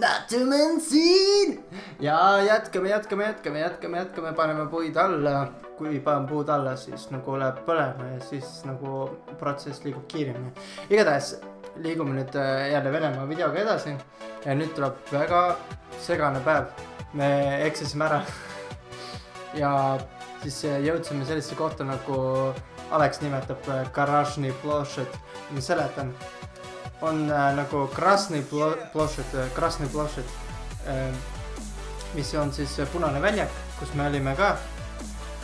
Natumen siin! Ja jätkame, paneme puid alla. Kui panen puud alla, siis nagu läheb põlema ja siis nagu protsess liigub kiiremini. Igatahes liigume nüüd jälle Venemaa videoga edasi ja nüüd tuleb väga segane päev. Me eksisime ära ja siis jõudsime sellisesse kohta nagu Alex nimetab Garajny plošet. Ma seletan. On nagu Krasny plošet, mis on siis punane väljak, kus me olime ka.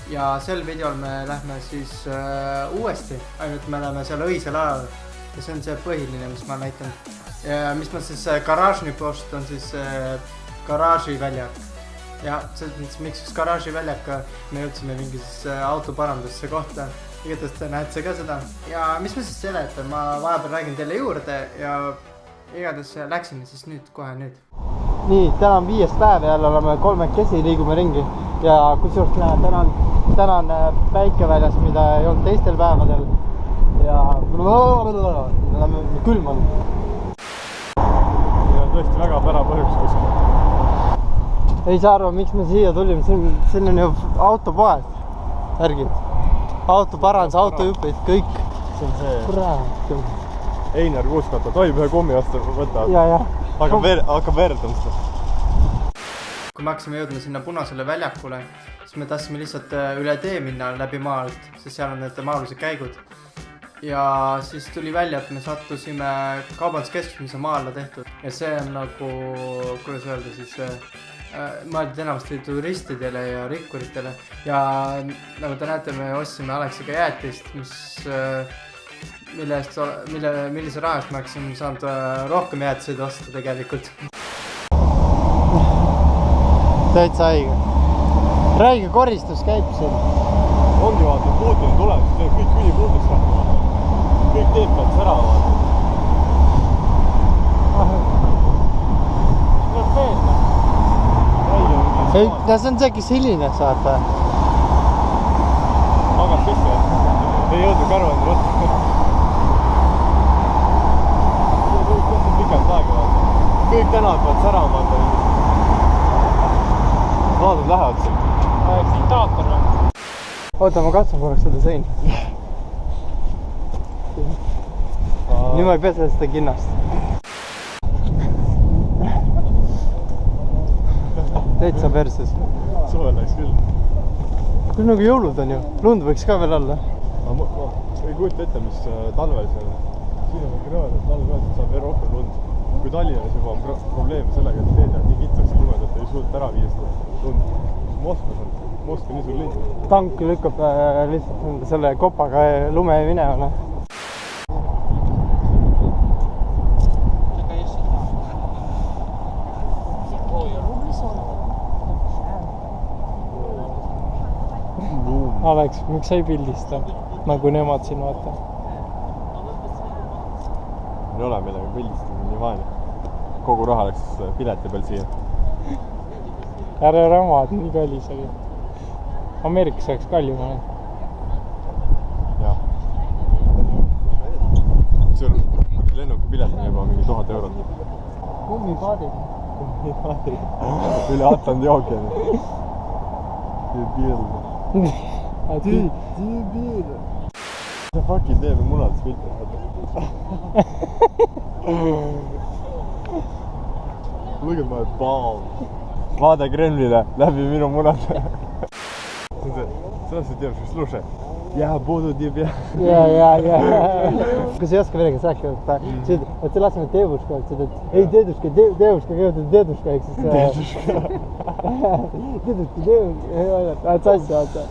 Ja sel videol me lähme siis uuesti, ainult me oleme seal õisel ajal. Ja see on see põhiline, mis ma näitan. Ja mis ma siis Garajny plošet on siis garaaži väljak. Ja miks garaaži väljak, me jõudsime mingis autoparandusse kohta. Igatahes te näete ka seda. Ja mis ma siis seletan, ma vahepeal räägin teile juurde ja igatahes läksime siis kohe nüüd. Nii, täna on 5. päev ja jälle oleme kolmekesi, liigume ringi. Ja kusjuures täna on päike väljas, mida ei olnud teistel päevadel. Ja külm on. Ja tõesti väga pära põhjuks kus. Ei saa aru, miks me siia tulime, siin on ju autopoed, värgid. Autoparandus, autojupid, kõik. See on see Praegu. Einar Kuuskata, tohib ühe kommi vastu võtta. Ja. Hakkab veeretama seda. Kui me hakkasime jõudma sinna punasele väljakule, siis me tahtsime lihtsalt üle tee minna läbi maa alt, sest seal on need maalused käigud. Ja siis tuli välja, et me sattusime kaubanduskeskus, mis on maa alla tehtud. Ja see on nagu, kuidas öelda siis, mõeldud enamasti turistidele ja rikkuritele. Ja nagu te näete, me ostsime Aleksiga jäätist, millise rahast me hakkasime saanud rohkem jäätiseid osta tegelikult. Täitsa haige. Räige koristus käib siin. Ongi vaata, Putin tuleb, siis teeb kõik ülipuudust rahva. Kõik teeb pealt ära vaata. Tuleb veel. Ei, see on see, kes hilines, vaata. Magas sisse, ei jõudnud karvanud võtta. Kõik võtsid pikalt aega, vaata. Kõik tänavad pealt särama, vaata. Vaadad lähevad siin. Diktator on. Oota, ma katsun korraks seda sein. Nüüd ma ei pese seda kinnast. Täitsa perses. Suve läks küll. Kui nagu jõulud on ju. Lund võiks ka veel olla. Ma ei kujuta ette, mis talvel seal. Siin on mingi rõõd, et talvel saab veel rohkem lund. Kui Tallinnas juba on probleeme sellega, et teed on nii kitsaks lumed, et ei suuda ära viiestada lund. Moskva nii suur linn. Tank lükkab lihtsalt selle kopaga lume minema. Alex, miks sa ei pildista? Nagu nemad siin vaata. Ei ole midagi pildistada, nii vaene. Kogu raha läks pileti peal siia. Ära ramad, nii kallis oli. Ameerikas oleks kalju mõne. Jah. Suur lennuki pilet on juba mingi 1000 eurot. Kummipaadid. Üle Atlandi ookeani. Debiil. Debiil. See fucking teeb munades pilte. Look at my palm. Vaade Kremlile läbi minu munade. Seda see teeb, mis luše. Ja, budu тебе. Ja. Kui sa ei oska midagi rääkida, et see lasime deevuška, et seda, et ei deeduška, kõigepealt deeduška, eks siis. Deeduška, et sassi vaata.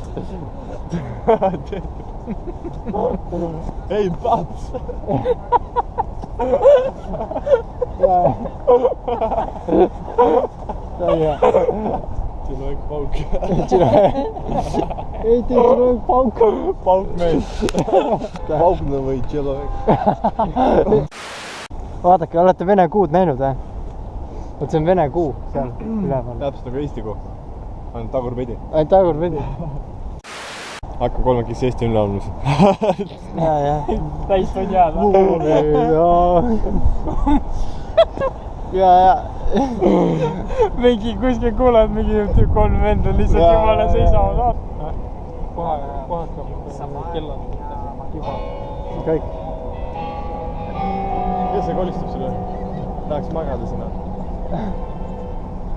Ei, pats! Человек паук. Ei, человек паук. Paukmees. Pauknõvõi человек. Vaadake, olete Vene kuud näinud, või? Vot see on Vene kuu seal üleval. Täpselt nagu Eesti kuu. Ainult tagurpidi. Ainult tagurpidi. Hakka kolmekesi Eesti ülelaulmus. Ja. Täis on jääda. ja mingi kuskil kuuled, mingi 3 venda lihtsalt jumala seisavad vaata. kohe hakkab kellad juba. kõik. kes see kolistab sulle? Tahaks magada sinna.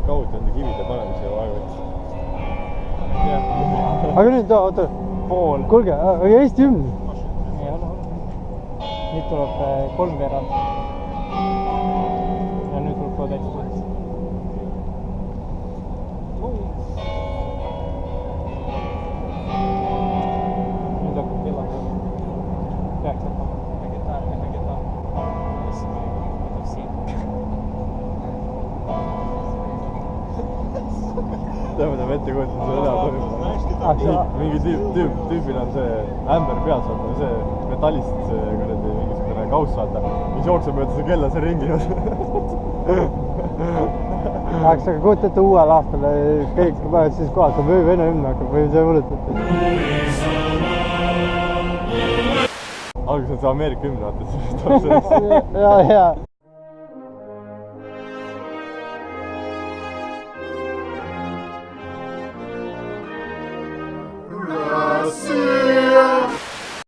kaud enda kivide panemise aeg-ajalt. aga nüüd, oota. pool. kuulge, aga Eesti hümn. nüüd tuleb 3 veerand. ja nüüd tuleb protest. nüüd hakkab kellad. peaks hakkama. teame ette kujutan seda mingi tüübil on see ämber peas, vaata see metallist see kuradi mingisugune kauss, vaata, mis jookseb mööda see kella see ringi. Aga kujuta ette uuel aastal kõik päevad siis kohal, kui vene hümn hakkab või see mõõdetud. alguses on see Ameerika hümn, vaata, siis tuleb see. ja.